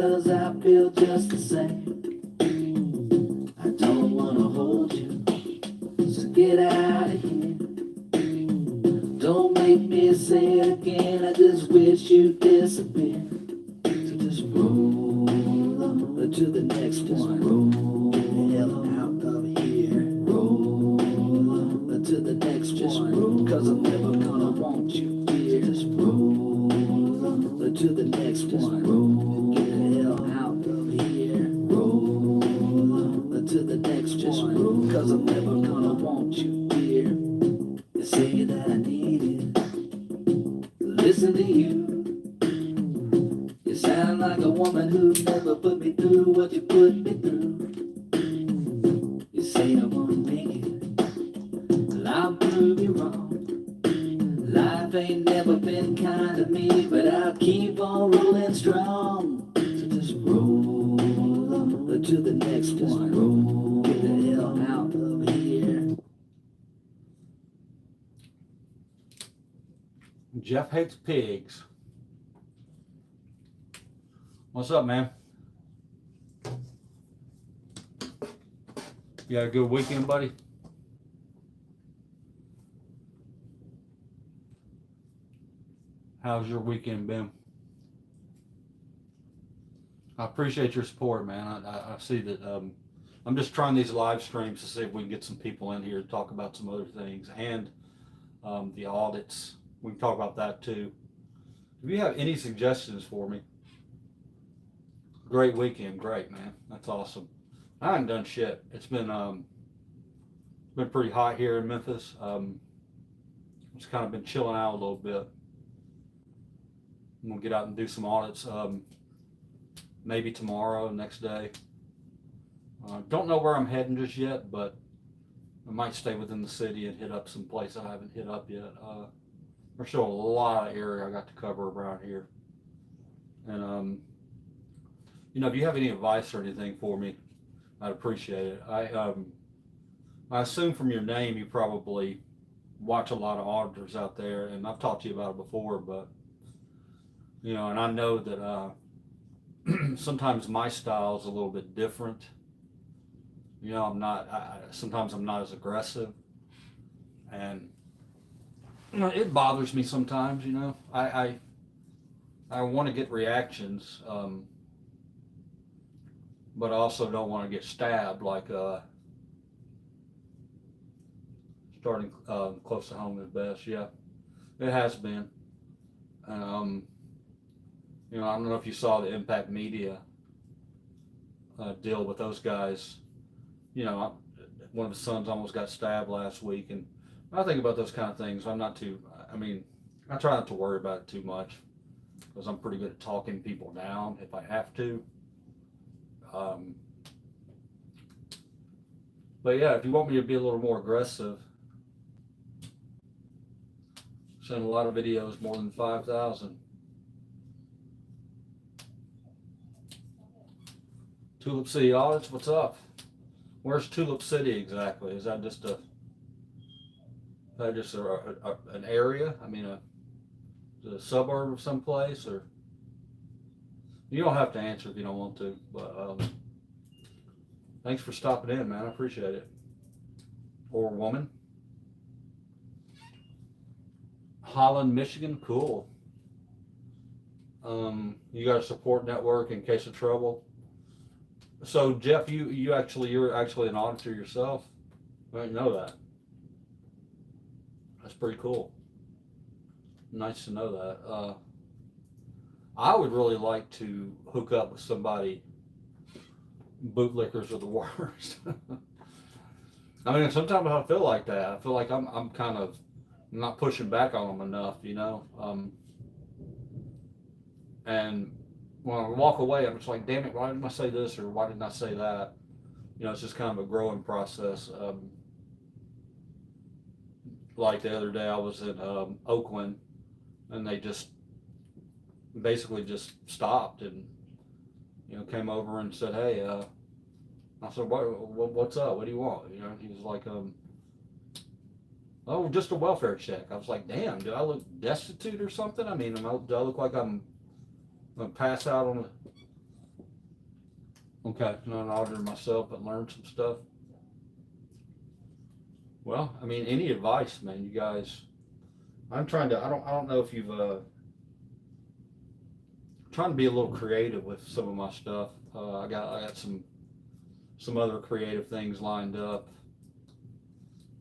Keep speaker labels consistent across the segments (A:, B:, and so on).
A: 'Cause I feel just the same. I don't wanna hold you, so get out of here. Don't make me say it again, I just wish you'd disappear. So just roll on to the next one. Roll the hell out of here. Roll on to the next one. 'Cause I'm never gonna want you here. Just roll on to the next one. Roll the hell out of here. Roll on to the next one. 'Cause I'm never gonna want you here. They say that I need it. Listen to you. You sound like a woman who never put me through what you put me through. You say I won't make it, well I'll prove you wrong. Life ain't never been kind to me, but I'll keep on rolling strong. So just roll on to the next one. Roll, get the hell out of here.
B: Jeff hates pigs. What's up, man? You had a good weekend, buddy? How's your weekend been? I appreciate your support, man. I see that I'm just trying these live streams to see if we can get some people in here to talk about some other things, and the audits. We can talk about that too. If you have any suggestions for me, great weekend, great, man. That's awesome. I haven't done shit. It's been pretty hot here in Memphis. Just kind of been chilling out a little bit. I'm gonna get out and do some audits. Maybe tomorrow, next day. Don't know where I'm heading just yet, but I might stay within the city and hit up some place I haven't hit up yet. There's still a lot of area I got to cover around here. And if you have any advice or anything for me, I'd appreciate it. I assume from your name you probably watch a lot of auditors out there, and I've talked to you about it before, but and I know that sometimes my style is a little bit different. Sometimes I'm not as aggressive, and it bothers me sometimes. I want to get reactions, but I also don't want to get stabbed, like starting close to home is best. Yeah, it has been. I don't know if you saw the Impact Media deal with those guys. One of the sons almost got stabbed last week, and I think about those kind of things. I try not to worry about it too much, because I'm pretty good at talking people down if I have to. But yeah, if you want me to be a little more aggressive, send a lot of videos, more than 5,000. Tulip City Audits, what's up? Where's Tulip City exactly? Is that just an area? I mean, a suburb of some place, or you don't have to answer if you don't want to. But thanks for stopping in, man. I appreciate it. Or woman. Holland, Michigan, cool. You got a support network in case of trouble. So Jeff, you're actually an auditor yourself. I didn't know that. That's pretty cool. Nice to know that. I would really like to hook up with somebody. Bootlickers are the worst. I mean, sometimes I feel like that. I feel like I'm not pushing back on them enough, and when I walk away, I'm just like, damn it, why didn't I say this, or why didn't I say that? It's just kind of a growing process. Like the other day, I was in Oakland, and they just basically just stopped and came over and said, hey, I said, what's up? What do you want? He was like, oh, just a welfare check. I was like, damn, do I look destitute or something? I mean, do I look like I'm gonna pass out Okay, not an auditor myself, but learned some stuff. Well, I mean, any advice, man? You guys, I'm trying to. I don't know if you've trying to be a little creative with some of my stuff. I got some other creative things lined up.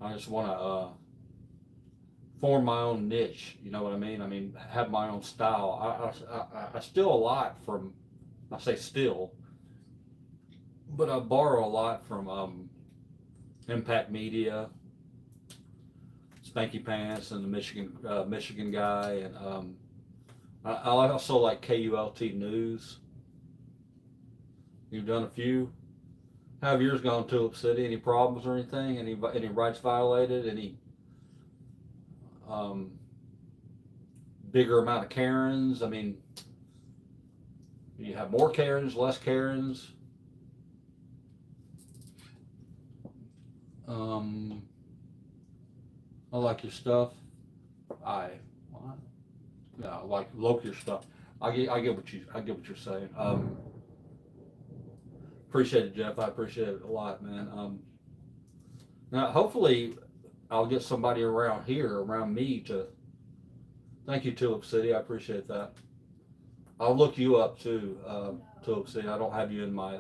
B: I just want to form my own niche. You know what I mean? I mean, have my own style. I steal a lot from. I say steal, but I borrow a lot from Impact Media, Spanky Pants, and the Michigan guy, and I also like KULT News. You've done a few. How have yours gone, Tulip City? Any problems or anything? Any rights violated? Any um, bigger amount of Karens? I mean, do you have more Karens, less Karens? Um, I like your stuff. I what? Yeah, I like your stuff. I get what you're saying. Appreciate it, Jeff. I appreciate it a lot, man. Now hopefully I'll get somebody around here, around me to. Thank you, Tulip City. I appreciate that. I'll look you up too, Tulip City. I don't have you in my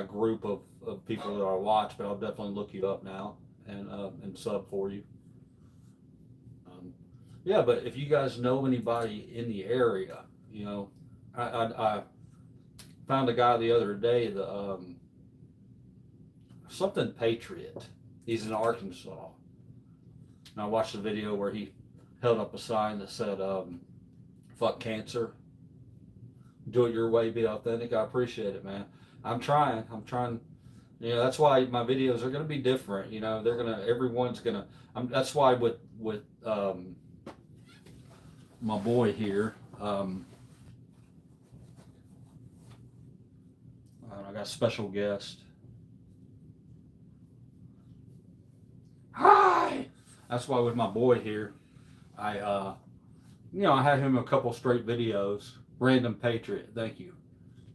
B: group of people that I watch, but I'll definitely look you up now and sub for you. Yeah, but if you guys know anybody in the area, you know, I found a guy the other day, the something Patriot. He's in Arkansas. And I watched the video where he held up a sign that said, "Fuck cancer. Do it your way. Be authentic." I appreciate it, man. I'm trying. I'm trying. You know, that's why my videos are going to be different. You know, everyone's going to. That's why with my boy here. I got a special guest. Hi. That's why with my boy here, I I had him a couple straight videos. Random Patriot, thank you.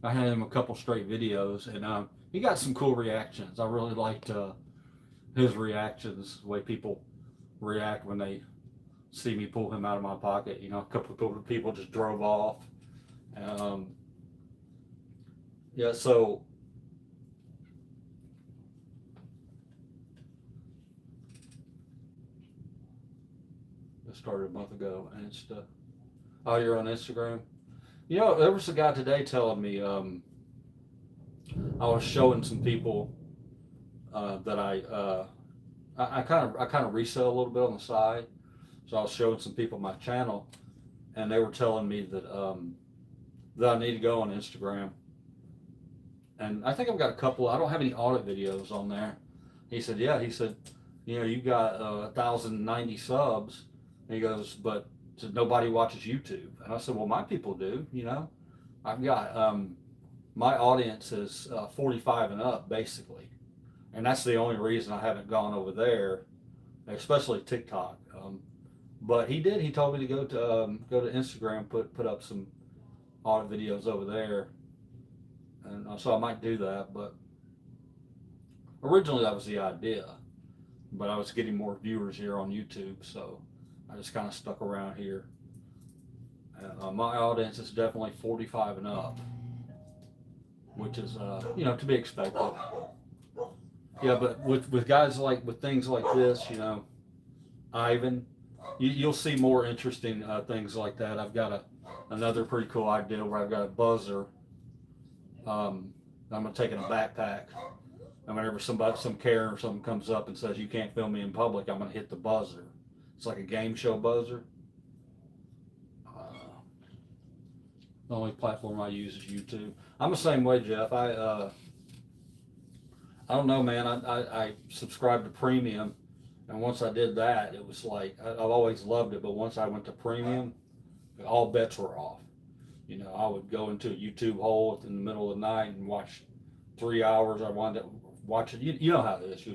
B: I had him a couple straight videos, and he got some cool reactions. I really liked his reactions, the way people react when they see me pull him out of my pocket. You know, a couple of people just drove off. Yeah, so it started a month ago, and it's oh, you're on Instagram. You know, there was a guy today telling me I was showing some people that I kind of resell a little bit on the side. So I was showing some people my channel, and they were telling me that I need to go on Instagram. And I think I've got a couple. I don't have any audit videos on there. He said, yeah. He said, you know, you've got 1,090 subs. And he goes, but nobody watches YouTube. And I said, well, my people do. You know, I've got my audience is 45 and up, basically, and that's the only reason I haven't gone over there, especially TikTok. But he did. He told me to go to Instagram, put up some audit videos over there, and so I might do that. But originally that was the idea, but I was getting more viewers here on YouTube, so I just kind of stuck around here. My audience is definitely 45 and up, which is to be expected. Yeah, but with guys with things like this, you know, Ivan, you'll see more interesting things like that. I've got another pretty cool idea where I've got a buzzer. I'm gonna take in a backpack, and whenever some Karen or something comes up and says you can't film me in public, I'm gonna hit the buzzer. It's like a game show buzzer. The only platform I use is YouTube. I'm the same way, Jeff. I don't know, man. I subscribed to premium, and once I did that, it was like I've always loved it. But once I went to premium, all bets were off. You know, I would go into a YouTube hole in the middle of the night and watch 3 hours. I wound up watching. You know how it is.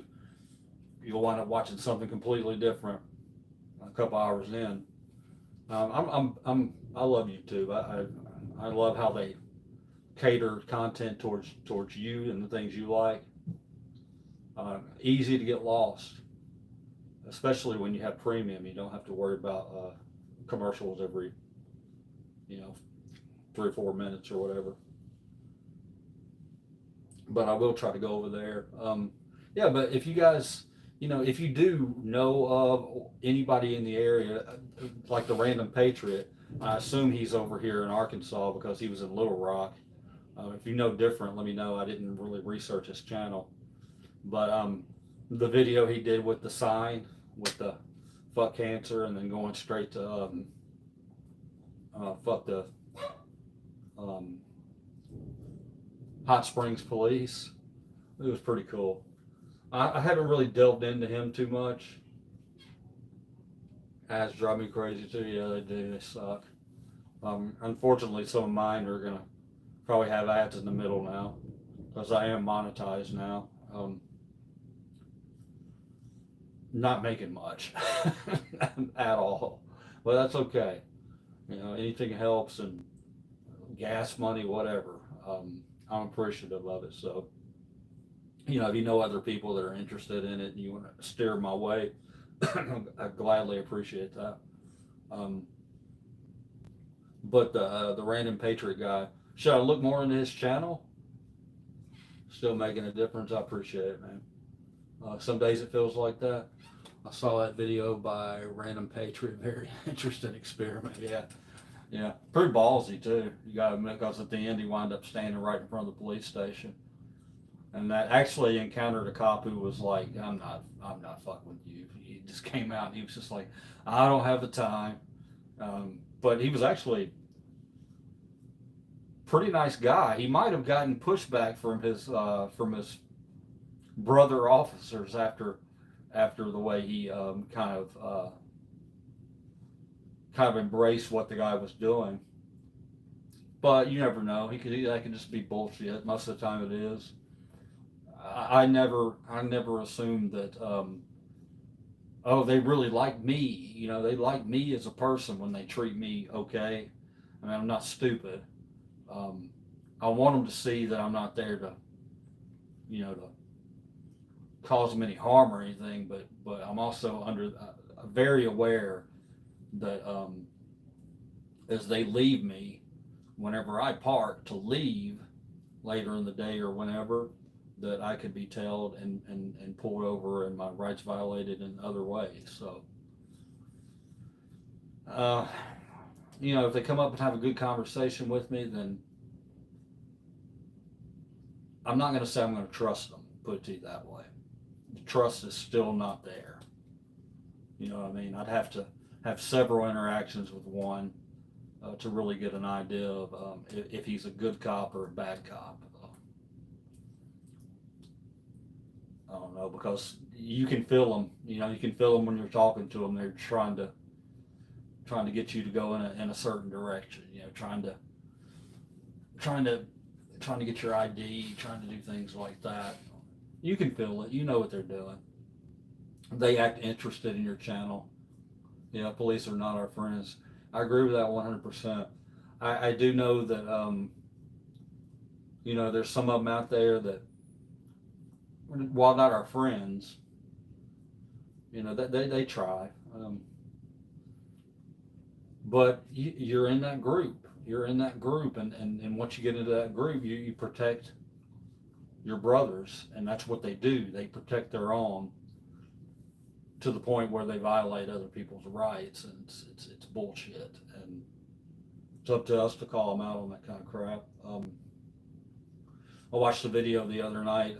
B: You'll wind up watching something completely different a couple hours in. I love YouTube. I love how they cater content towards you and the things you like. Easy to get lost, especially when you have premium. You don't have to worry about commercials every, 3 or 4 minutes or whatever. But I will try to go over there. Yeah, but if you guys, if you do know of anybody in the area, like the Random Patriot, I assume he's over here in Arkansas because he was in Little Rock. If you know different, let me know. I didn't really research his channel. But the video he did with the sign, with the fuck cancer, and then going straight to fuck the Hot Springs Police, it was pretty cool. I haven't really delved into him too much. Ads drive me crazy too. Yeah, they do. They suck. Unfortunately, some of mine are gonna probably have ads in the middle now because I am monetized now. Not making much at all, but that's okay. Anything helps, and gas money, whatever. I'm appreciative of it. So, if you know other people that are interested in it and you want to steer my way, I gladly appreciate that. But the Random Patriot guy, should I look more into his channel? Still making a difference. I appreciate it, man. Some days it feels like that. I saw that video by Random Patriot. Very interesting experiment. Yeah. Pretty ballsy too. You got to admit, because at the end he wound up standing right in front of the police station, and that actually encountered a cop who was like, "I'm not fucking with you." He just came out and he was just like, "I don't have the time," but he was actually pretty nice guy. He might have gotten pushback from his brother officers after the way he kind of embraced what the guy was doing. But you never know. That could just be bullshit. Most of the time it is. I never assumed that. Oh, they really like me. They like me as a person when they treat me okay. I mean, I'm not stupid. I want them to see that I'm not there to, to cause them any harm or anything. But I'm also very aware that as they leave me, whenever I park to leave later in the day or whenever, that I could be tailed and pulled over and my rights violated in other ways. So, if they come up and have a good conversation with me, then I'm not going to say I'm going to trust them, put it to you that way. The trust is still not there. You know what I mean? I'd have to have several interactions with one to really get an idea of if he's a good cop or a bad cop. I don't know, because you can feel them. You can feel them when you're talking to them. They're trying to get you to go in a certain direction. Trying to get your ID, trying to do things like that. You can feel it. You know what they're doing. They act interested in your channel. Police are not our friends. I agree with that 100%. I do know that, there's some of them out there that, while not our friends, they try. But you're in that group. And once you get into that group, you protect your brothers, and that's what they do. They protect their own to the point where they violate other people's rights, and it's bullshit. And it's up to us to call them out on that kind of crap. I watched the video the other night.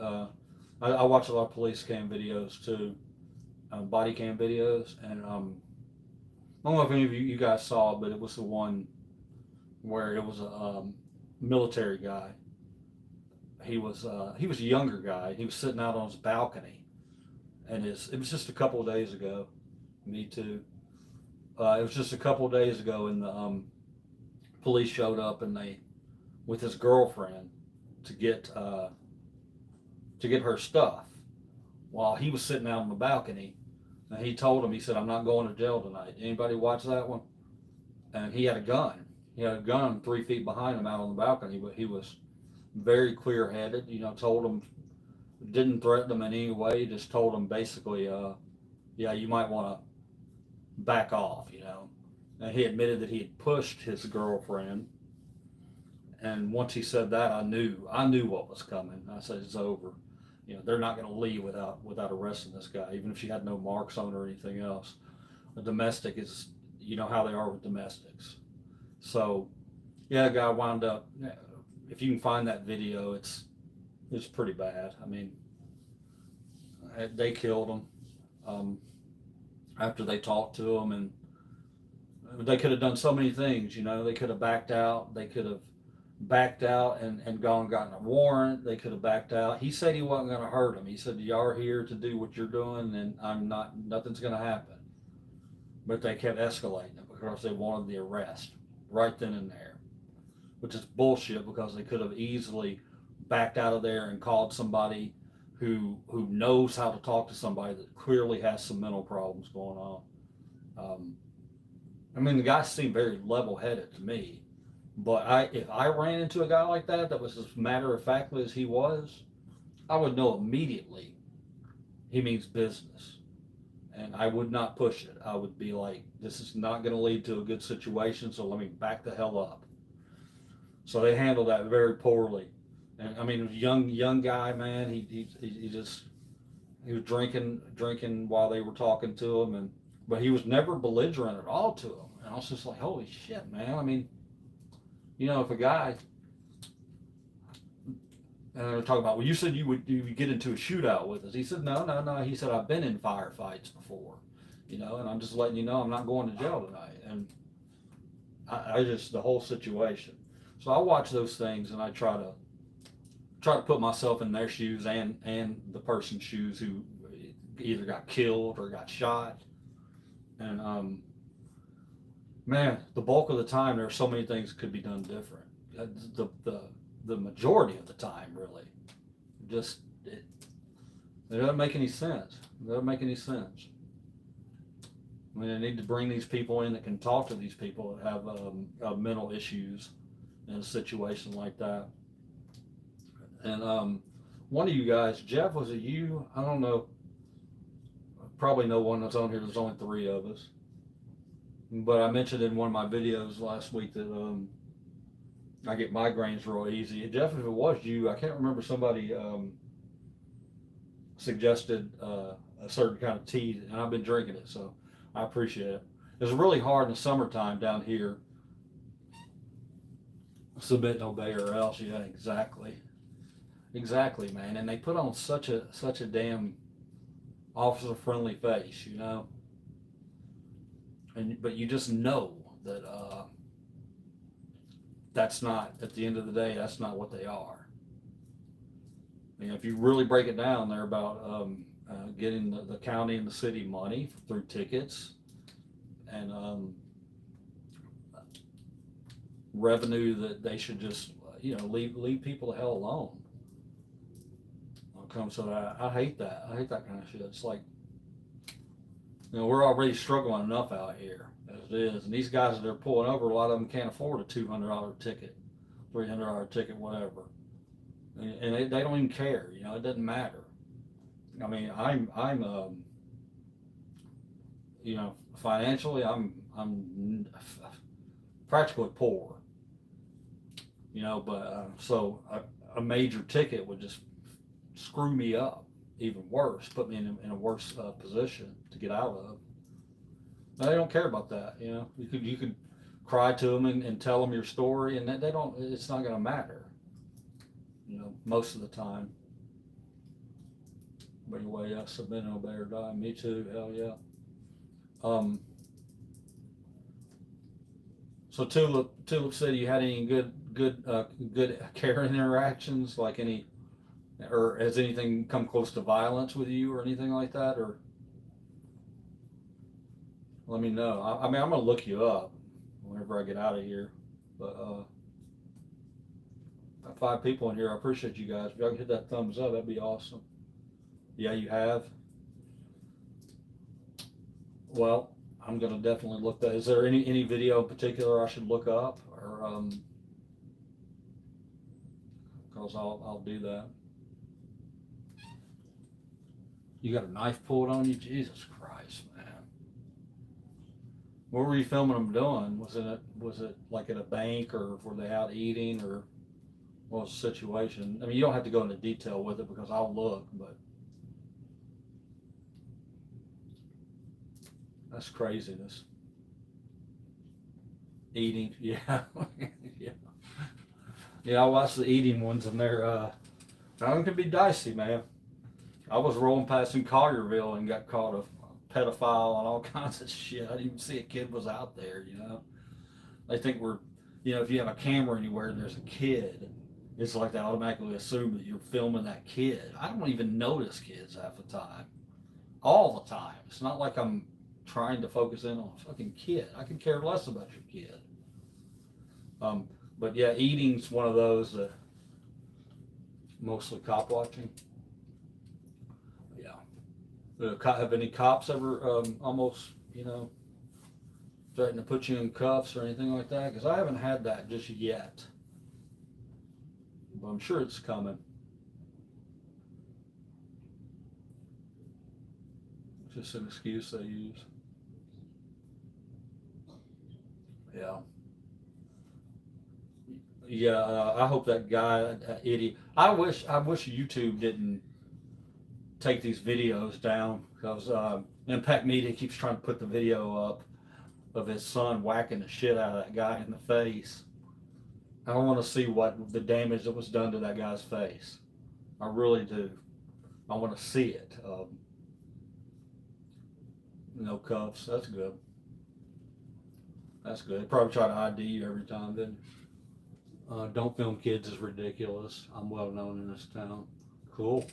B: I watch a lot of police cam videos too, body cam videos, and I don't know if any of you guys saw it, but it was the one where it was a military guy. He was a younger guy. He was sitting out on his balcony, and it was just a couple of days ago. Me too. It was just a couple of days ago, and the police showed up, and they, with his girlfriend, to get her stuff, while he was sitting out on the balcony. And he told him, he said, "I'm not going to jail tonight." Anybody watch that one? And he had a gun. He had a gun 3 feet behind him out on the balcony, but he was very clear-headed. Told them, didn't threaten them in any way. Just told them basically, yeah, you might want to back off. And he admitted that he had pushed his girlfriend. And once he said that, I knew what was coming. I said, it's over. They're not going to leave without arresting this guy, even if she had no marks on her or anything else. A domestic is, how they are with domestics. So, yeah, the guy wound up. If you can find that video, it's pretty bad. I mean, they killed him after they talked to him, and they could have done so many things. They could have backed out. They could have backed out and gone and gotten a warrant. They could have backed out. He said he wasn't going to hurt him. He said, y'all are here to do what you're doing, and nothing's going to happen. But they kept escalating it because they wanted the arrest right then and there, which is bullshit, because they could have easily backed out of there and called somebody who knows how to talk to somebody that clearly has some mental problems going on. I mean, the guy seemed very level-headed to me. But if I ran into a guy like that was as matter-of-factly as he was, I would know immediately he means business. And I would not push it. I would be like, this is not going to lead to a good situation, so let me back the hell up. So they handled that very poorly. And I mean, young guy, man, he was drinking while they were talking to him, but he was never belligerent at all to him. And I was just like, holy shit, man. I mean, if a guy, and they were talking about, well, you said you would get into a shootout with us. He said, no. He said, I've been in firefights before, and I'm just letting you know I'm not going to jail tonight. And I just, the whole situation. So I watch those things, and I try to put myself in their shoes and the person's shoes who either got killed or got shot. And man, the bulk of the time, there are so many things that could be done different. The majority of the time, really, just it doesn't make any sense. It doesn't make any sense. I mean, they need to bring these people in that can talk to these people that have mental issues in a situation like that. And one of you guys, Jeff, was it you? I don't know. Probably no one that's on here. There's only 3 of us. But I mentioned in one of my videos last week that I get migraines real easy. Jeff, if it was you, I can't remember, somebody suggested a certain kind of tea, and I've been drinking it, so I appreciate it. It's really hard in the summertime down here. Submit and obey or else. Yeah, exactly, man. And they put on such a damn officer-friendly face, But you just know that that's not, at the end of the day, that's not what they are. If you really break it down, they're about getting the county and the city money through tickets and revenue that they should just leave people the hell alone. When it comes to that, I hate that. I hate that kind of shit. It's like, we're already struggling enough out here as it is, and these guys that they're pulling over, a lot of them can't afford a $200 ticket, $300 ticket, whatever, and they don't even care. It doesn't matter. I mean, I'm financially, I'm practically poor, but so a major ticket would just screw me up even worse, put me in a worse position to get out of. They don't care about that. You could cry to them and tell them your story, and they don't. It's not going to matter. Most of the time. But anyway, yeah, submit and obey or die. Me too. Hell yeah. So Tulip said, you had any good caring interactions, like any, or has anything come close to violence with you or anything like that? Or let me know. I mean, I'm gonna look you up whenever I get out of here. But got 5 people in here. I appreciate you guys. If y'all can hit that thumbs up, that'd be awesome. Yeah, you have. Well, I'm gonna definitely look that. Is there any video in particular I should look up, or because I'll do that. You got a knife pulled on you? Jesus Christ, man. What were you filming them doing? Was it like at a bank, or were they out eating, or what was the situation? I mean, you don't have to go into detail with it because I'll look, but that's craziness. Eating, yeah. Yeah. Yeah, I watched the eating ones, and they're them can be dicey, man. I was rolling past in Collierville and got caught a pedophile and all kinds of shit. I didn't even see a kid was out there, you know. They think we're, you know, if you have a camera anywhere and there's a kid, it's like they automatically assume that you're filming that kid. I don't even notice kids half the time. All the time. It's not like I'm trying to focus in on a fucking kid. I could care less about your kid. But yeah, eating's one of those that mostly cop watching. Yeah. Have any cops ever almost, you know, threatened to put you in cuffs or anything like that? Because I haven't had that just yet. But I'm sure it's coming. Just an excuse they use. Yeah. Yeah, I hope that guy, that idiot. I wish YouTube didn't take these videos down, because Impact Media keeps trying to put the video up of his son whacking the shit out of that guy in the face. I don't want to see what the damage that was done to that guy's face. I really do. I want to see it. No cuffs. That's good. That's good. They probably try to ID you every time, didn't they? Don't film kids is ridiculous. I'm well known in this town. Cool.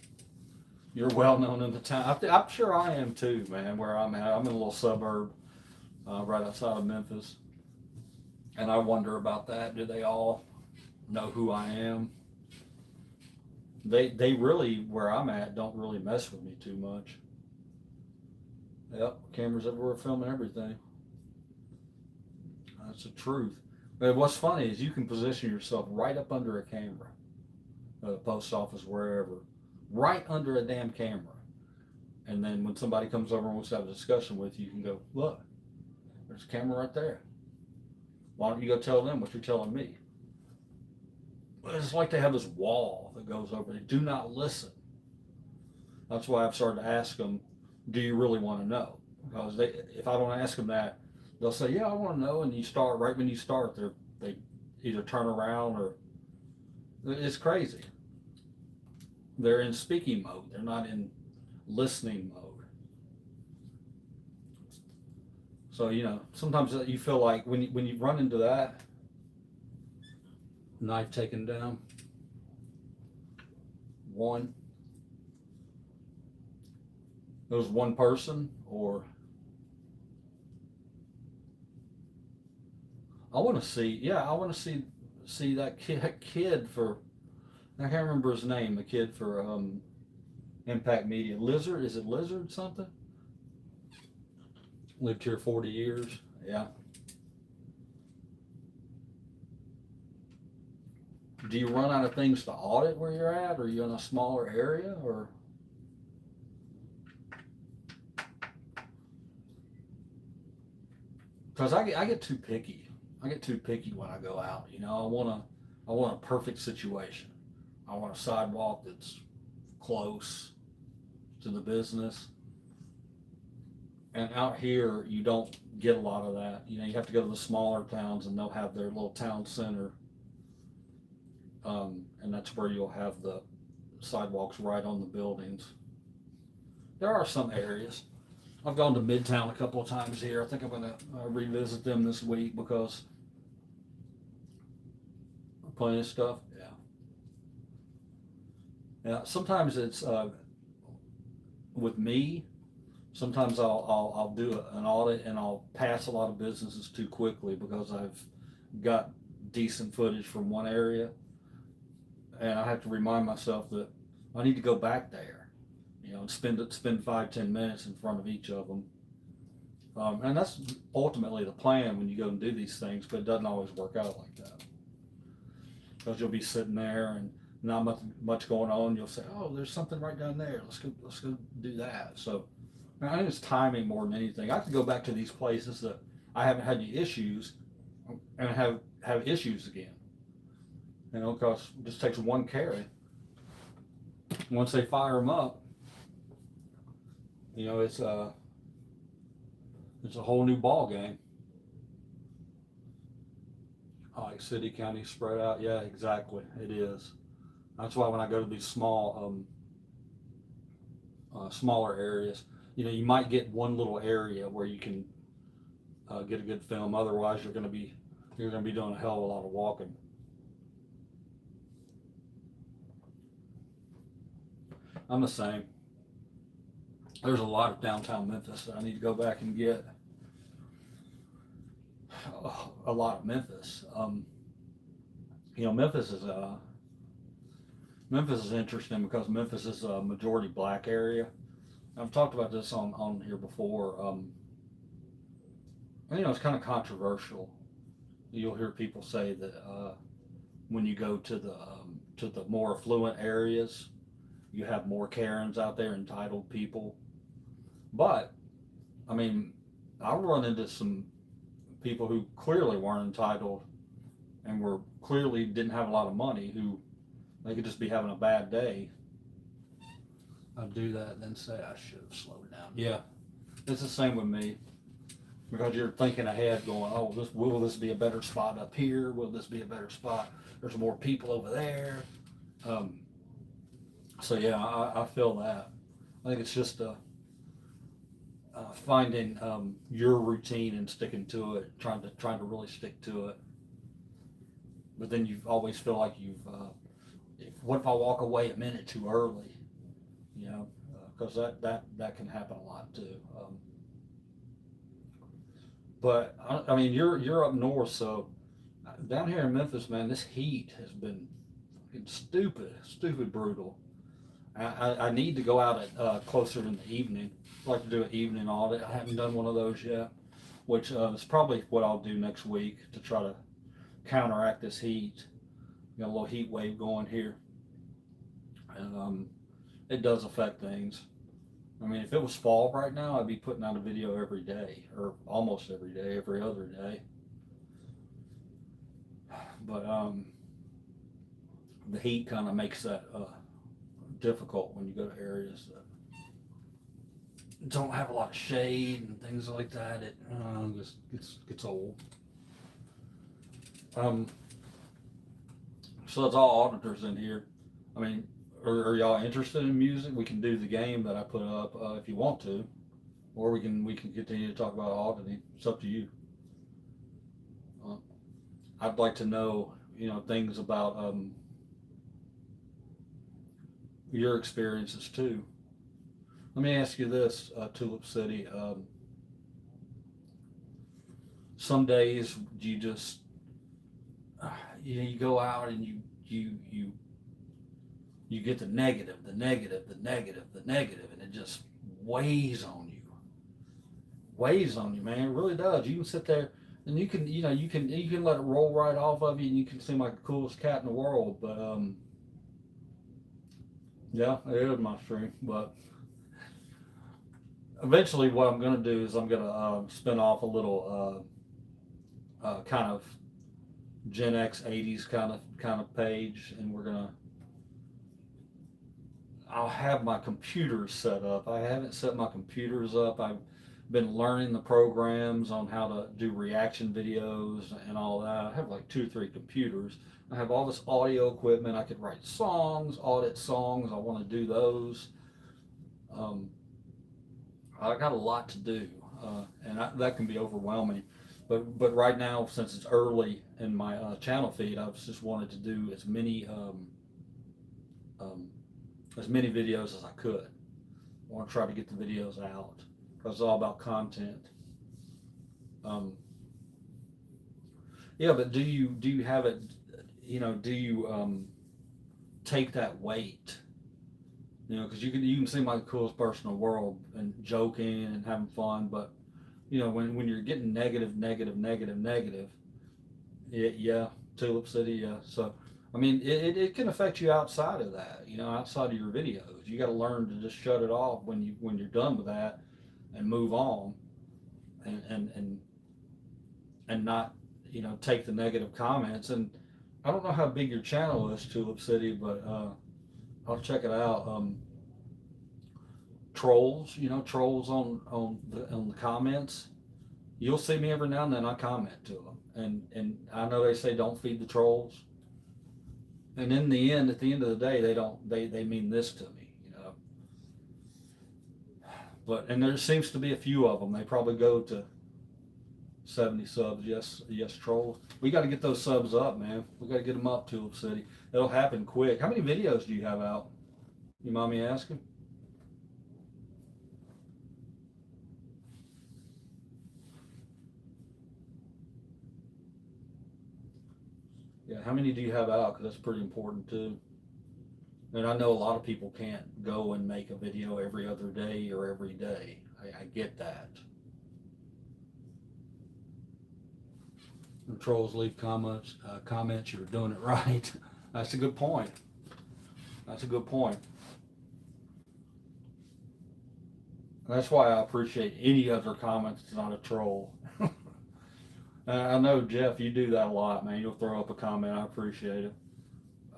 B: You're well known in the town. I'm sure I am too, man, where I'm at. I'm in a little suburb right outside of Memphis. And I wonder about that. Do they all know who I am? They really, where I'm at, don't really mess with me too much. Yep, cameras everywhere filming everything. That's the truth. But what's funny is you can position yourself right up under a camera, at the post office, wherever, right under a damn camera. And then when somebody comes over and wants to have a discussion with you, you can go, look, there's a camera right there. Why don't you go tell them what you're telling me? It's like they have this wall that goes over. They do not listen. That's why I've started to ask them, do you really want to know? Because if I don't ask them that, they'll say, yeah, I want to know. And you start, right when you start, they either turn around or, it's crazy. They're in speaking mode. They're not in listening mode. So, you know, sometimes you feel like when you run into that, knife taken down, it was one person, or I want to see that kid for, I can't remember his name, the kid for Impact Media. Lizard, is it Lizard something? Lived here 40 years. Yeah. Do you run out of things to audit where you're at? Or are you in a smaller area? Or because I get too picky. I get too picky when I go out. You know, I want a perfect situation. I want a sidewalk that's close to the business. And out here, you don't get a lot of that. You know, you have to go to the smaller towns, and they'll have their little town center. And that's where you'll have the sidewalks right on the buildings. There are some areas. I've gone to Midtown a couple of times here. I think I'm going to revisit them this week because plenty of stuff. Yeah. Yeah. Sometimes it's with me. Sometimes I'll do an audit and I'll pass a lot of businesses too quickly because I've got decent footage from one area, and I have to remind myself that I need to go back there, you know, and spend 5-10 minutes in front of each of them. And that's ultimately the plan when you go and do these things, but it doesn't always work out like that, because you'll be sitting there and not much going on, you'll say, oh, there's something right down there. Let's go do that. So I think it's timing more than anything. I could go back to these places that I haven't had any issues and have issues again. You know, because it just takes one carry. Once they fire them up, you know, it's a whole new ball game. Like city, county, spread out. Yeah, exactly. It is. That's why when I go to these smaller areas, you know, you might get one little area where you can get a good film. Otherwise, you're going to be doing a hell of a lot of walking. I'm the same. There's a lot of downtown Memphis that I need to go back and get. A lot of Memphis. You know, Memphis is interesting because Memphis is a majority black area. I've talked about this on here before. You know, it's kind of controversial. You'll hear people say that when you go to the more affluent areas, you have more Karens out there, entitled people. But I mean, I've run into some people who clearly weren't entitled and were clearly didn't have a lot of money, who they could just be having a bad day. I'd do that and then say I should have slowed down. Yeah, it's the same with me, because you're thinking ahead, going, oh, will this be a better spot up here? Will this be a better spot? There's more people over there. So yeah, I feel that. I think it's just finding your routine and sticking to it, trying to really stick to it. But then you always feel like what if I walk away a minute too early? You know, because that can happen a lot too. But I mean, you're up north, so down here in Memphis, man, this heat has been stupid brutal. I need to go out at closer in the evening. I'd like to do an evening audit. I haven't done one of those yet, which is probably what I'll do next week to try to counteract this heat. Got a little heat wave going here, and it does affect things. I mean, if it was fall right now, I'd be putting out a video every day, or almost every day, every other day. But the heat kind of makes that difficult when you go to areas that don't have a lot of shade and things like that. It just gets old. So that's all auditors in here. I mean, are y'all interested in music? We can do the game that I put up if you want to, or we can continue to talk about auditing. It's up to you. I'd like to know, you know, things about your experiences too. Let me ask you this, Tulip City. Some days you just you go out and you get the negative, and it just weighs on you, man. It really does. You can sit there and you can let it roll right off of you, and you can seem like the coolest cat in the world. But yeah, it is my stream. But eventually, what I'm going to do is I'm going to spin off a little kind of Gen X 80s kind of page, and I'll have my computers set up. I haven't set my computers up. I've been learning the programs on how to do reaction videos and all that. I have like 2 or 3 computers. I have all this audio equipment. I could write songs, audit songs. I want to do those. I got a lot to do, and that can be overwhelming. But right now, since it's early in my channel feed, I've just wanted to do as many videos as I could. I want to try to get the videos out because it's all about content. Yeah, but do you have it? You know, do you take that weight? You know, because you can seem like the coolest person in the world and joking and having fun, but you know, when you're getting negative, yeah, Tulip City, yeah. So I mean, it can affect you outside of that, you know, outside of your videos. You got to learn to just shut it off when you're done with that and move on and, and, and, and not, you know, take the negative comments. And I don't know how big your channel is, Tulip City, but I'll check it out. Trolls, you know, trolls on the comments. You'll see me every now and then. I comment to them, and I know they say don't feed the trolls, and in the end, at the end of the day, they don't. They mean this to me, you know. But and there seems to be a few of them. They probably go to 70 subs. Yes, yes, trolls. We got to get those subs up, man. We got to get them up, Tulip City. It'll happen quick. How many videos do you have out? You mind me asking? Yeah, how many do you have out? Because that's pretty important too. And I know a lot of people can't go and make a video every other day or every day. I get that. When trolls leave comments, you're doing it right. That's a good point. That's a good point. That's why I appreciate any other comments that's not a troll. I know, Jeff, you do that a lot, man. You'll throw up a comment. I appreciate it.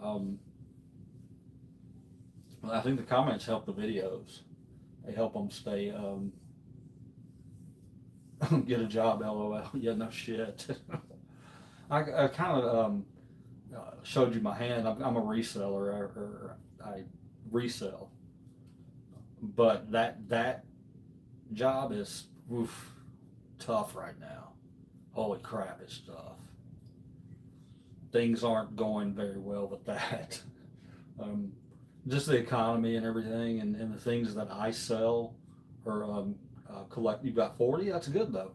B: Um, I think the comments help the videos. They help them stay, get a job, LOL. Yeah, no shit. I kind of showed you my hand. I'm a reseller, or I resell. But that job is oof, tough right now. Holy crap, it's tough. Things aren't going very well with that. Um, just the economy and everything, and the things that I sell or collect. You've got 40. That's good though.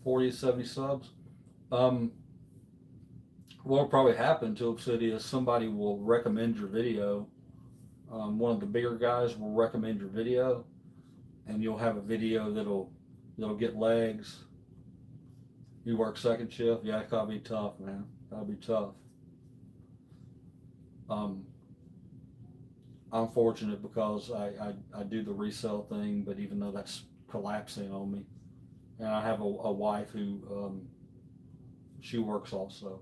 B: 40 to 70 subs. Um, what'll probably happen to Oak City is somebody will recommend your video. One of the bigger guys will recommend your video, and you'll have a video that'll get legs. You work second shift. Yeah, that gotta be tough, man. That'll be tough. Um, I'm fortunate because I do the resale thing, but even though that's collapsing on me, and I have a wife who she works also,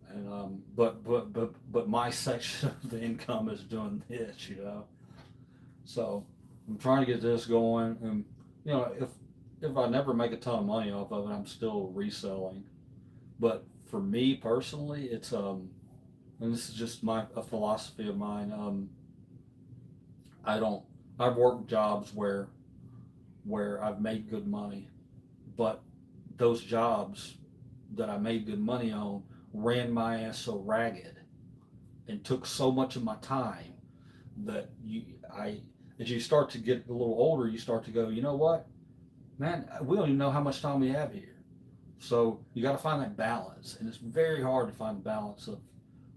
B: and but my section of the income is doing this, you know. So I'm trying to get this going, and you know, if I never make a ton of money off of it, I'm still reselling. But for me personally, it's and this is just a philosophy of mine. I don't. I've worked jobs where I've made good money, but those jobs that I made good money on ran my ass so ragged and took so much of my time that as you start to get a little older, you start to go, you know what, man, we don't even know how much time we have here. So you got to find that balance, and it's very hard to find the balance of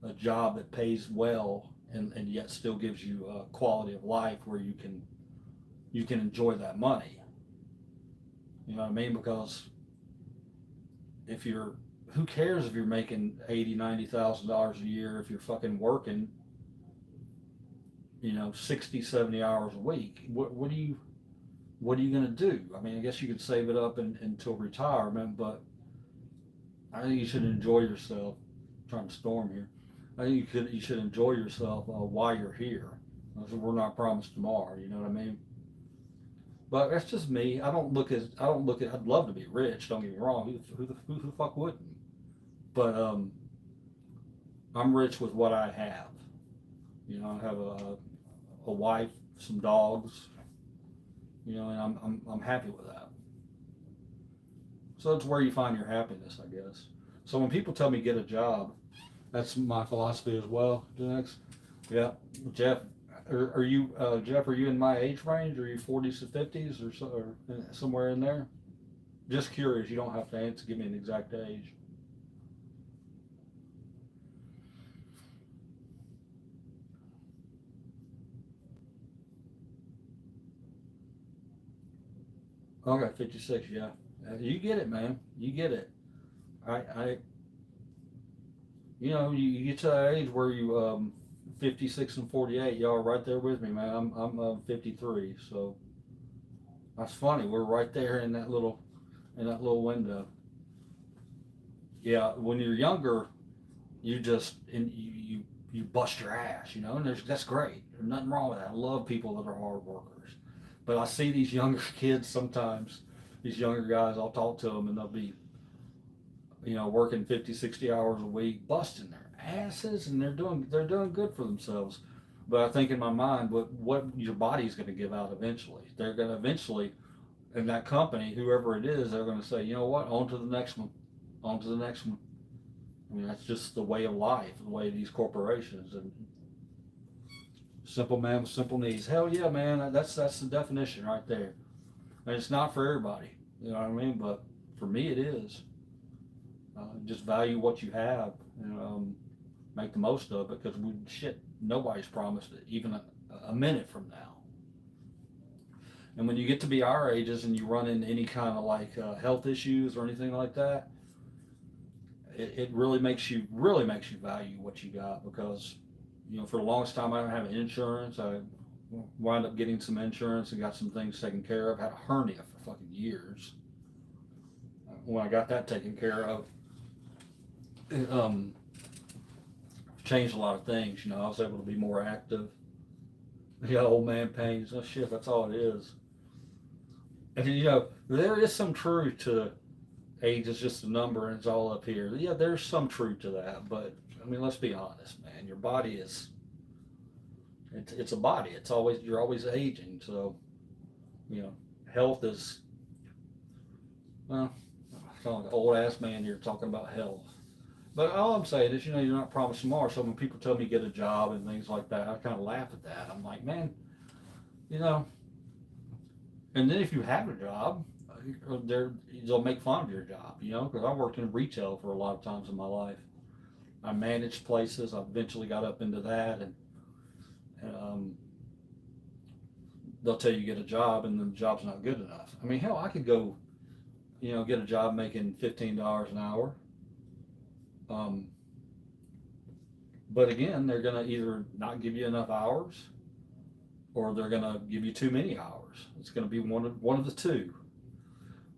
B: a job that pays well and yet still gives you a quality of life where you can enjoy that money. You know what I mean? Because if you're, who cares if you're making 80, $90,000 a year if you're fucking working, you know, 60, 70 hours a week? What are you going to do? I mean, I guess you could save it up until retirement, but I think you should enjoy yourself. I'm trying to storm here. I think you should enjoy yourself while you're here. We're not promised tomorrow. You know what I mean? But that's just me. I don't look at. I'd love to be rich. Don't get me wrong. Who the fuck wouldn't? But I'm rich with what I have. You know, I have a wife, some dogs. You know, and I'm happy with that. So that's where you find your happiness, I guess. So when people tell me get a job, that's my philosophy as well. Next, yeah, Jeff, are you Jeff? Are you in my age range? Are you 40s to 50s or somewhere in there? Just curious. You don't have to answer. Give me an exact age. Okay, 56. Yeah, you get it, man. You get it. I You know, you get to that age where you 56 and 48. Y'all are right there with me, man. I'm 53, so that's funny. We're right there in that little window. Yeah, when you're younger, you just and you bust your ass, you know, and that's great. There's nothing wrong with that. I love people that are hard workers, but I see these younger kids sometimes. These younger guys, I'll talk to them, and they'll be, you know, working 50, 60 hours a week, busting their asses, and they're doing good for themselves. But I think in my mind, what your body's going to give out eventually. They're going to eventually, in that company, whoever it is, they're going to say, you know what, on to the next one, on to the next one. I mean, that's just the way of life, the way of these corporations. And simple man with simple needs. Hell yeah, man. That's the definition right there. And it's not for everybody. You know what I mean? But for me, it is. Just value what you have and make the most of it because nobody's promised it even a minute from now. And when you get to be our ages and you run into any kind of like health issues or anything like that, it really makes you value what you got because, you know, for the longest time I didn't have insurance. I wound up getting some insurance and got some things taken care of. Had a hernia for fucking years. When I got that taken care of, it changed a lot of things. You know, I was able to be more active. Yeah, old man pains. Oh shit, that's all it is. And you know, there is some truth to age is just a number and it's all up here. Yeah, there's some truth to that, but I mean, let's be honest, man. Your body is it's a body. It's always you're always aging. So, you know, health is well, I sound like an old ass man here talking about health. But all I'm saying is, you know, you're not promised tomorrow. So when people tell me get a job and things like that, I kind of laugh at that. I'm like, man, you know. And then if you have a job, they'll make fun of your job, you know, because I worked in retail for a lot of times in my life. I managed places. I eventually got up into that, and they'll tell you get a job, and the job's not good enough. I mean, hell, I could go, you know, get a job making $15 an hour. Um, but again, they're gonna either not give you enough hours, or they're gonna give you too many hours. It's gonna be one of the two.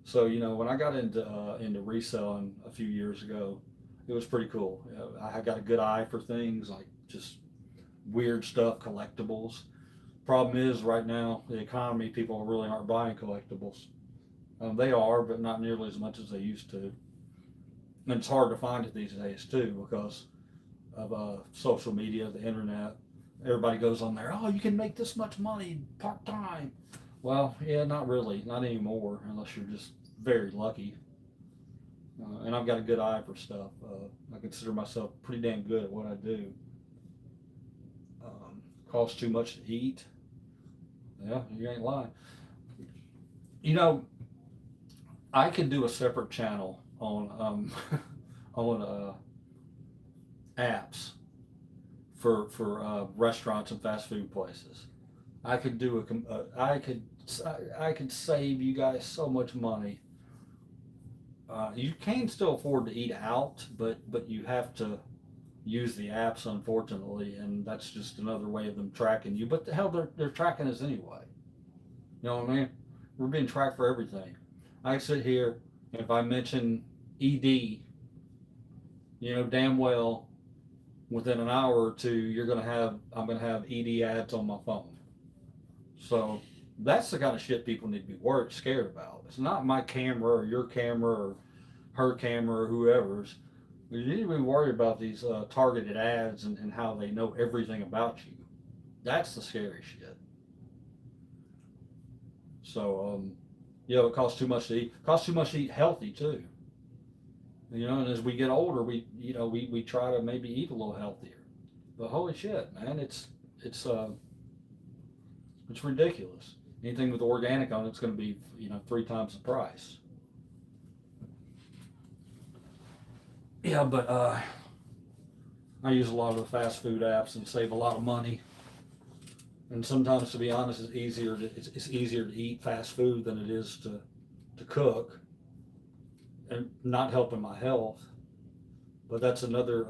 B: So you know, when I got into reselling a few years ago, it was pretty cool. You know, I got a good eye for things like just weird stuff, collectibles. Problem is, right now, the economy, people really aren't buying collectibles. They are, but not nearly as much as they used to. And it's hard to find it these days too because of social media, the internet. Everybody goes on there. Oh, you can make this much money part time. Well, yeah, not really, not anymore, unless you're just very lucky. And I've got a good eye for stuff. I consider myself pretty damn good at what I do. Costs too much to eat. Yeah, you ain't lying. You know, I could do a separate channel on on apps for restaurants and fast food places. I could do I could save you guys so much money. You can still afford to eat out, but you have to use the apps, unfortunately, and that's just another way of them tracking you. But the hell, they're tracking us anyway. You know what I mean? We're being tracked for everything. I sit here, and if I mention ED, you know damn well within an hour or two, I'm gonna have ED ads on my phone. So that's the kind of shit people need to be worried, scared about. It's not my camera or your camera or her camera or whoever's. You need to be worried about these targeted ads and how they know everything about you. That's the scary shit. So, you know, it costs too much to eat. It costs too much to eat healthy too. You know, and as we get older, we try to maybe eat a little healthier. But holy shit, man, it's ridiculous. Anything with organic on it's going to be, you know, 3 times the price. Yeah, but I use a lot of the fast food apps and save a lot of money. And sometimes, to be honest, it's easier to eat fast food than it is to cook, and not helping my health. But that's another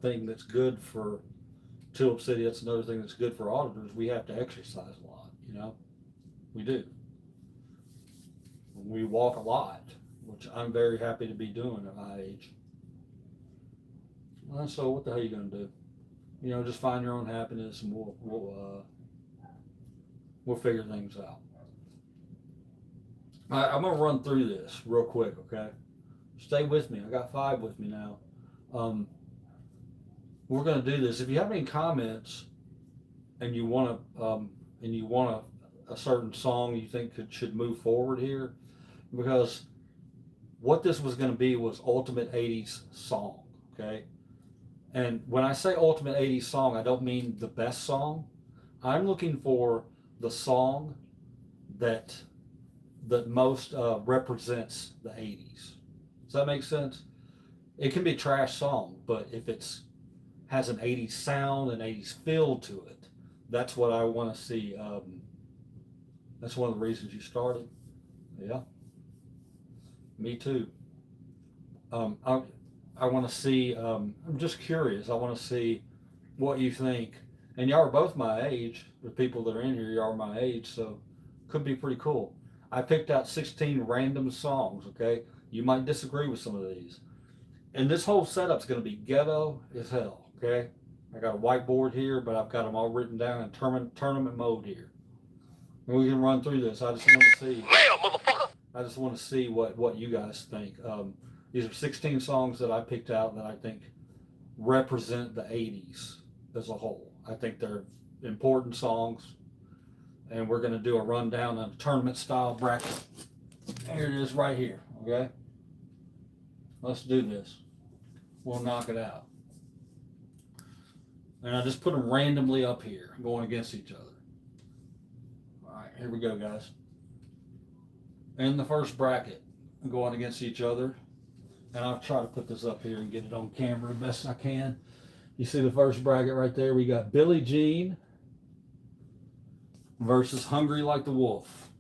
B: thing that's good for Tulip City. That's another thing that's good for auditors. We have to exercise a lot, you know? We do. We walk a lot, which I'm very happy to be doing at my age. Well, so what the hell are you going to do? You know, just find your own happiness, and we'll figure things out. All right, I'm going to run through this real quick, okay? Stay with me. I got 5 with me now. We're going to do this. If you have any comments and you want a certain song you think should move forward here, because what this was going to be was ultimate 80s song, okay? And when I say ultimate 80s song, I don't mean the best song. I'm looking for the song that most represents the 80s. Does that make sense? It can be a trash song, but if it's has an 80s sound and 80s feel to it, that's what I want to see. That's one of the reasons you started. Yeah, me too. I want to see, I'm just curious. I want to see what you think. And y'all are both my age. The people that are in here, y'all are my age, so could be pretty cool. I picked out 16 random songs, okay? You might disagree with some of these. And this whole setup's going to be ghetto as hell, okay? I got a whiteboard here, but I've got them all written down in tournament mode here. And we can run through this. I just want to see. I just want to see what you guys think. These are 16 songs that I picked out that I think represent the 80s as a whole. I think they're important songs, and we're going to do a rundown on a tournament style bracket. Here it is right here, okay? Let's do this. We'll knock it out. And I just put them randomly up here, going against each other. All right, here we go, guys. In the first bracket, going against each other. And I'll try to put this up here and get it on camera the best I can. You see the first bracket right there? We got Billie Jean versus Hungry Like the Wolf.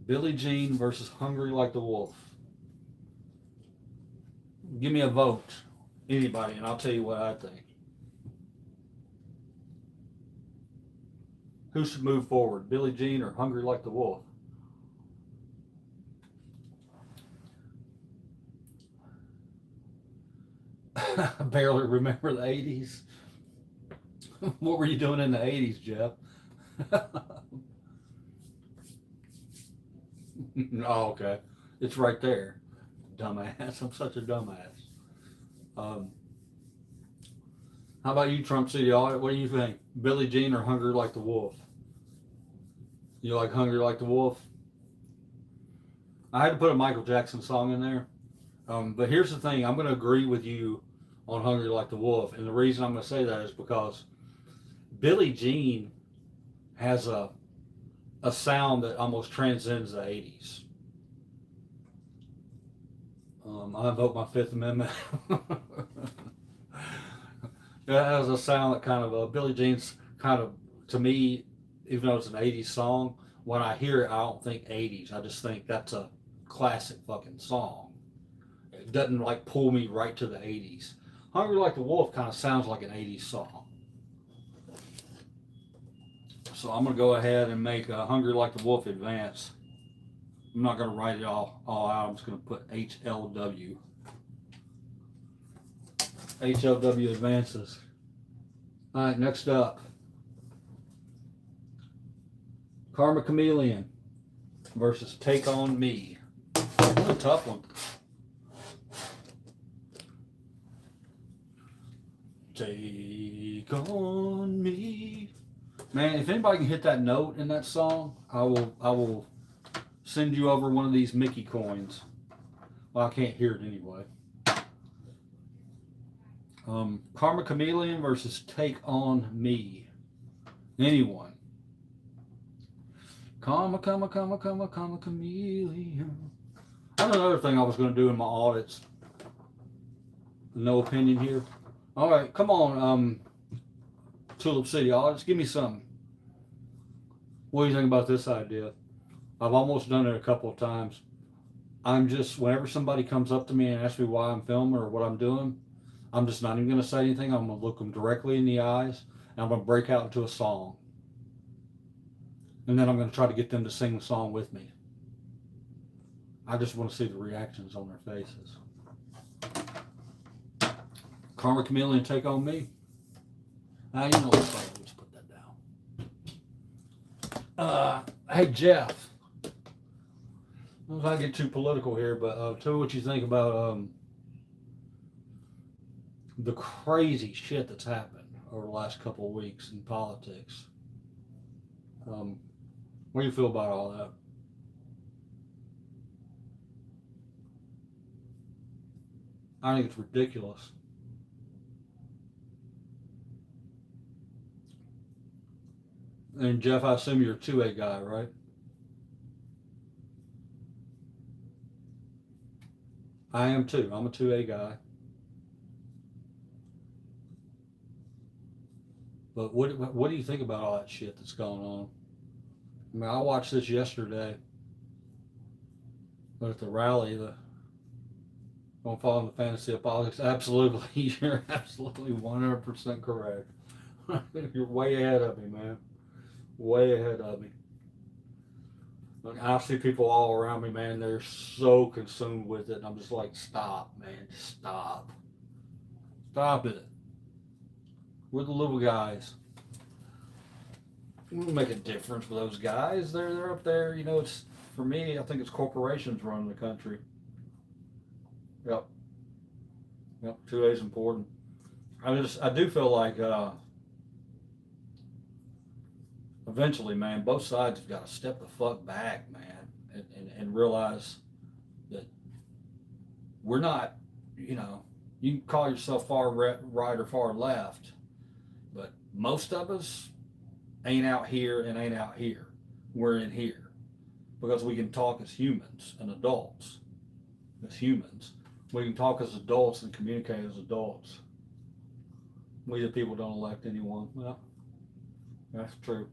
B: Billie Jean versus Hungry Like the Wolf. Give me a vote, anybody, and I'll tell you what I think. Who should move forward, Billie Jean or Hungry Like the Wolf? I barely remember the 80s. What were you doing in the 80s, Jeff? Oh, okay. It's right there. Dumbass. I'm such a dumbass. How about you, Trump City Audit? What do you think? Billie Jean or Hungry Like the Wolf? You like Hungry Like the Wolf? I had to put a Michael Jackson song in there. But here's the thing. I'm going to agree with you on Hungry Like the Wolf. And the reason I'm going to say that is because Billie Jean has a sound that almost transcends the 80s. I invoke my Fifth Amendment. It has a sound that kind of, Billie Jean's kind of, to me, even though it's an 80s song, when I hear it, I don't think 80s. I just think that's a classic fucking song. It doesn't like pull me right to the 80s. Hungry Like the Wolf kind of sounds like an 80s song. So I'm going to go ahead and make Hungry Like the Wolf advance. I'm not going to write it all out. I'm just going to put HLW. HLW advances. All right, next up. Karma Chameleon versus Take On Me. That's a tough one. Take on me. Man, if anybody can hit that note in that song, I will send you over one of these Mickey coins. Well, I can't hear it anyway. Karma Chameleon versus Take On Me. Anyone? Karma Chameleon. I have another thing I was going to do in my audits. No opinion here. All right, come on, Tulip City audits. Give me something. What do you think about this idea? I've almost done it a couple of times. I'm just, whenever somebody comes up to me and asks me why I'm filming or what I'm doing, I'm just not even going to say anything. I'm going to look them directly in the eyes, and I'm going to break out into a song. And then I'm going to try to get them to sing the song with me. I just want to see the reactions on their faces. Karma Chameleon, take on me. Now, you know what's funny. Let's put that down. Hey, Jeff. I don't know if I get too political here, but tell me what you think about the crazy shit that's happened over the last couple of weeks in politics. What do you feel about all that? I think it's ridiculous. And Jeff, I assume you're a 2A guy, right? I am too. I'm a 2A guy. But what do you think about all that shit that's going on? I mean, I watched this yesterday, but at the rally, don't fall in the fantasy of politics. Absolutely, you're absolutely 100% correct. You're way ahead of me, man. Way ahead of me. Look, I see people all around me, man. They're so consumed with it, and I'm just like, stop, man, just stop. Stop it. We're the little guys. We make a difference for those guys. They're up there. You know, it's for me. I think it's corporations running the country. Yep. Yep. 2A is important. I do feel like eventually, man, both sides have got to step the fuck back, man, and realize that we're not. You know, you can call yourself far right or far left, but most of us ain't out here and ain't out here. We're in here because we can talk as humans and adults. As humans, we can talk as adults and communicate as adults. We the people don't elect anyone. Well, that's true.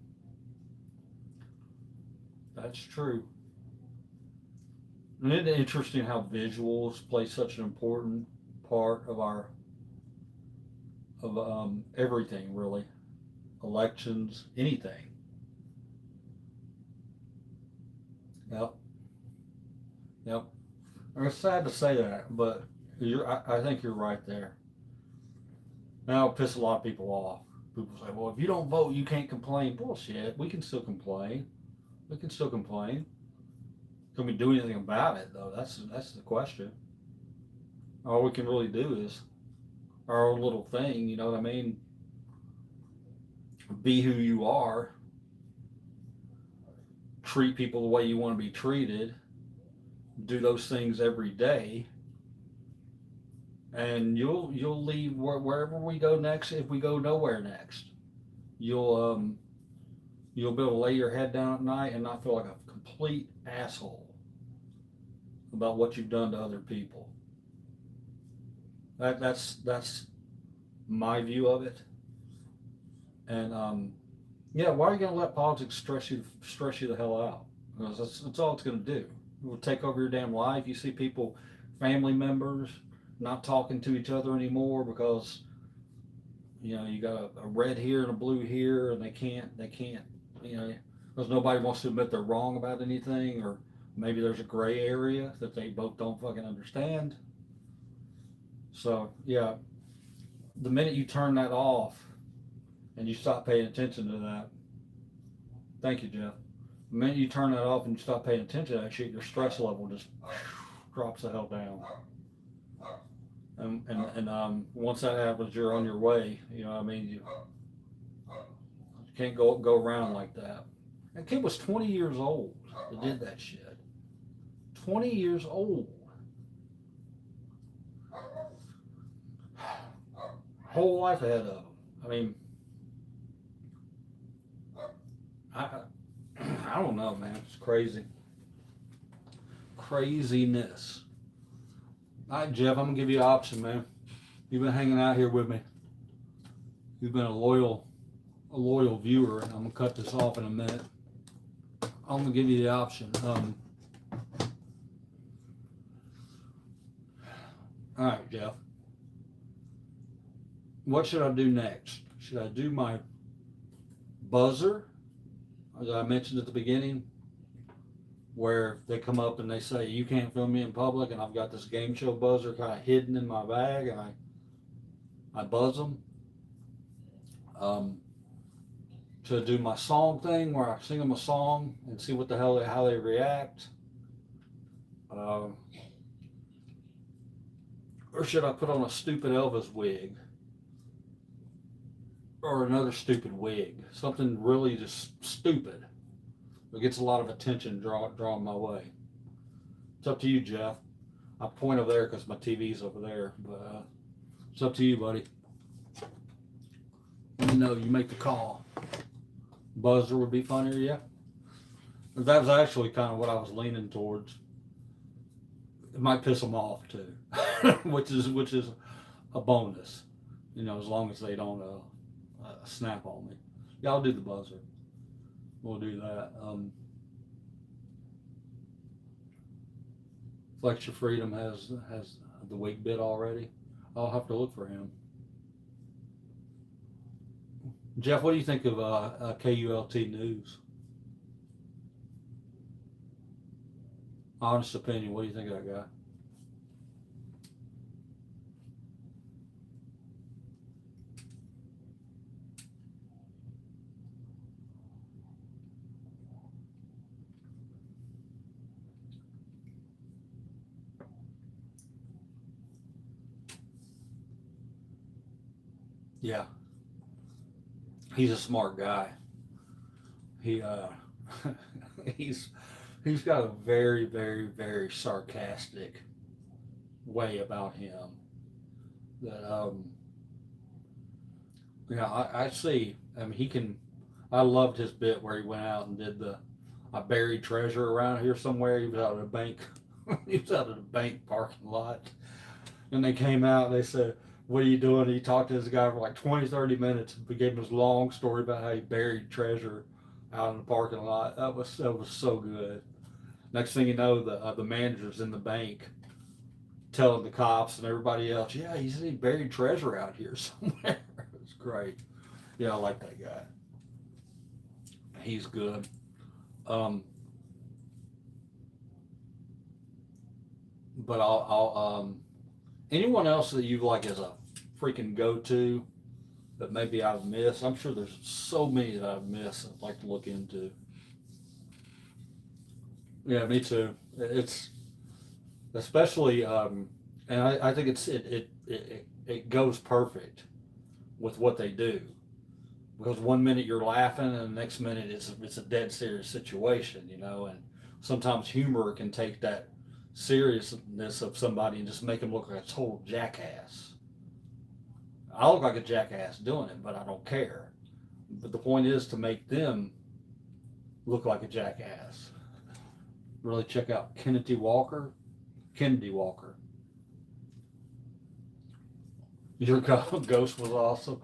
B: That's true. And it's interesting how visuals play such an important part of everything, really. Elections, anything. Yep. Yep. It's sad to say that, but I think you're right there. Now it'll piss a lot of people off. People say, well, if you don't vote, you can't complain. Bullshit. We can still complain. We can still complain. Can we do anything about it, though? That's the question. All we can really do is our own little thing, you know what I mean? Be who you are. Treat people the way you want to be treated. Do those things every day. And you'll leave wherever we go next. If we go nowhere next, you'll be able to lay your head down at night and not feel like a complete asshole about what you've done to other people. That's my view of it. And yeah, why are you gonna let politics stress you the hell out? Because that's all it's gonna do. It will take over your damn life. You see people, family members, not talking to each other anymore because you know you got a red here and a blue here, and they can't you know, because nobody wants to admit they're wrong about anything, or maybe there's a gray area that they both don't fucking understand. So yeah, the minute you turn that off and you stop paying attention to that, thank you, Jeff. The minute you turn that off and you stop paying attention to that shit, your stress level just drops the hell down. And once that happens, you're on your way. You know what I mean? You can't go around like that. That kid was 20 years old that did that shit. 20 years old. Whole life ahead of him. I mean, I don't know, man. It's crazy. Craziness. All right, Jeff, I'm gonna give you an option, man. You've been hanging out here with me. You've been a loyal viewer, and I'm gonna cut this off in a minute. I'm gonna give you the option. All right, Jeff. What should I do next? Should I do my buzzer, as I mentioned at the beginning, where they come up and they say, you can't film me in public, and I've got this game show buzzer kind of hidden in my bag, and I buzz them. To do my song thing, where I sing them a song and see what the hell, how they react. Or should I put on a stupid Elvis wig? Or another stupid wig? Something really just stupid. It gets a lot of attention drawn my way. It's up to you, Jeff. I point over there because my TV's over there, but it's up to you, buddy. Let me know. You make the call. Buzzer would be funnier, yeah. That was actually kind of what I was leaning towards. It might piss them off too, which is a bonus, you know, as long as they don't snap on me. Yeah, I'll do the buzzer. We'll do that. Flex Your Freedom has the wig bit already. I'll have to look for him. Jeff, what do you think of KULT News? Honest opinion, what do you think of that guy? Yeah, he's a smart guy. He he's got a very, very, very sarcastic way about him that I see. I mean, he can. I loved his bit where he went out and did I buried treasure around here somewhere. He was out at a bank. He was out at a bank parking lot, and they came out. And they said, "What are you doing?" And he talked to this guy for like 20, 30 minutes. And gave him this long story about how he buried treasure out in the parking lot. That was so good. Next thing you know, the manager's in the bank telling the cops and everybody else, "Yeah, he said he buried treasure out here somewhere." It's great. Yeah, I like that guy. He's good. But I'll anyone else that you like as a freaking go-to that maybe I've missed? I'm sure there's so many that I've missed I'd like to look into. Yeah, me too. It's especially, and I think it goes perfect with what they do, because one minute you're laughing and the next minute it's a dead serious situation, you know. And sometimes humor can take that seriousness of somebody and just make them look like a total jackass. I look like a jackass doing it, but I don't care. But the point is to make them look like a jackass. Really check out Kennedy Walker. Your ghost was awesome.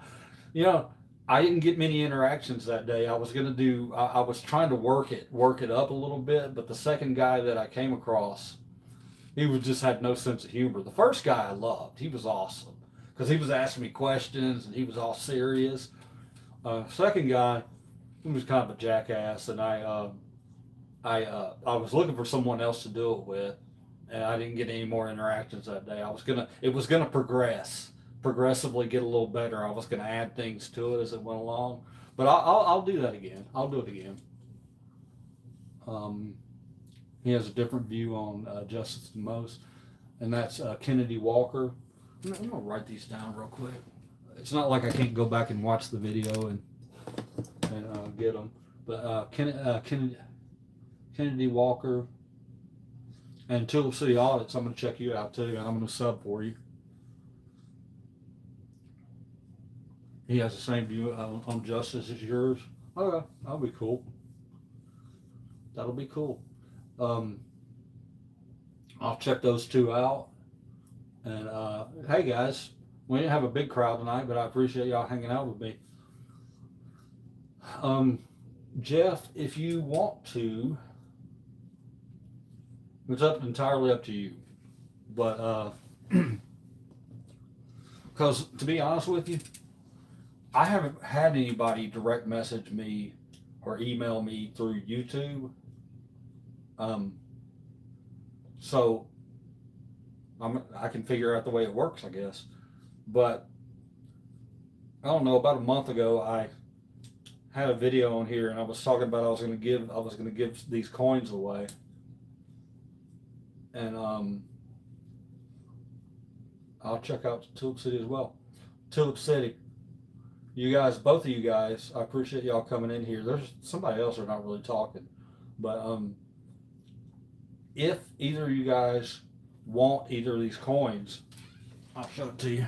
B: You know, I didn't get many interactions that day. I was trying to work it up a little bit, but the second guy that I came across, just had no sense of humor. The first guy I loved. He was awesome because he was asking me questions and he was all serious. Second guy, he was kind of a jackass, and I was looking for someone else to do it with, and I didn't get any more interactions that day. It was gonna progressively get a little better. I was gonna add things to it as it went along, but I'll do that again. I'll do it again. He has a different view on justice than most, and that's Kennedy Walker. I'm gonna write these down real quick. It's not like I can't go back and watch the video and get them, but Kennedy Walker and Tulip City Audits. I'm gonna check you out too, and I'm gonna sub for you. He has the same view on justice as yours. Okay, that'll be cool. That'll be cool. I'll check those two out. And hey guys, we didn't have a big crowd tonight, but I appreciate y'all hanging out with me. Jeff, if you want to, it's entirely up to you. But Because to be honest with you, I haven't had anybody direct message me or email me through YouTube. So I can figure out the way it works, I guess. But I don't know. About a month ago, I had a video on here, and I was talking about I was going to give these coins away, and I'll check out Tulip City as well. Tulip City, you guys, both of you guys, I appreciate y'all coming in here. There's somebody else are not really talking, but if either of you guys want either of these coins, I'll show it to you.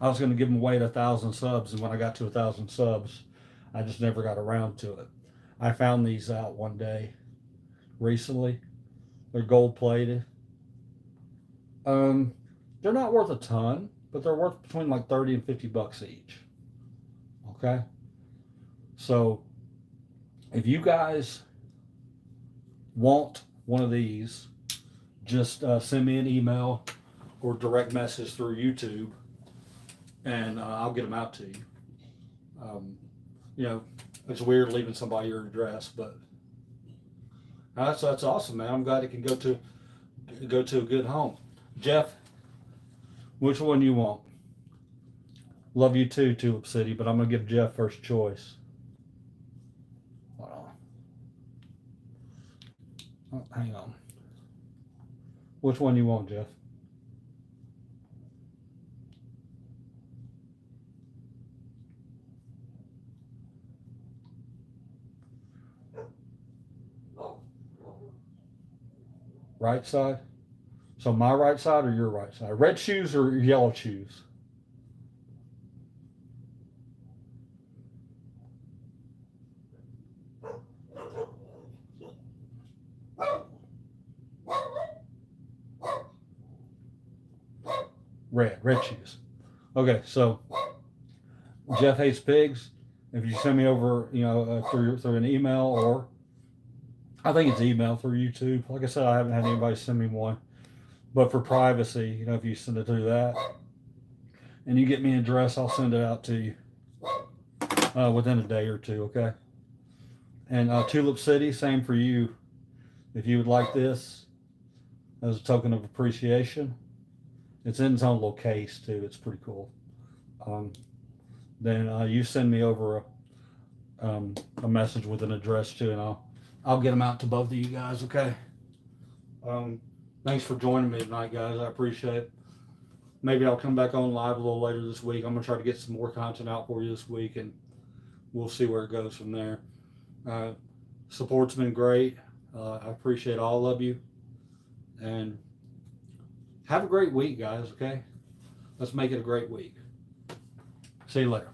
B: I was going to give them away at 1,000 subs, and when I got to 1,000 subs, I just never got around to it. I found these out one day recently. They're gold plated. They're not worth a ton, but they're worth between like 30 and 50 bucks each. Okay? So if you guys want one of these, just send me an email or direct message through YouTube, and I'll get them out to you. You know, it's weird leaving somebody your address, but that's awesome, man. I'm glad it can go to a good home. Jeff, which one you want? Love you too, Tulip City, but I'm gonna give Jeff first choice. Hold on. Oh, hang on. Which one you want, Jeff? Right side? So my right side or your right side? Red shoes or yellow shoes? Red shoes. Okay, so Jeff hates pigs. If you send me over, through an email, or I think it's email through YouTube. Like I said, I haven't had anybody send me one, but for privacy, if you send it through that, and you get me an address, I'll send it out to you within a day or two. Okay. And Tulip City, same for you. If you would like this as a token of appreciation, it's in its own little case too. It's pretty cool. Then you send me over a message with an address too, and I'll get them out to both of you guys. Okay. Thanks for joining me tonight, guys. I appreciate it. Maybe I'll come back on live a little later this week. I'm gonna try to get some more content out for you this week, and we'll see where it goes from there. Support's been great. I appreciate all of you, and have a great week, guys. Okay, let's make it a great week. See you later.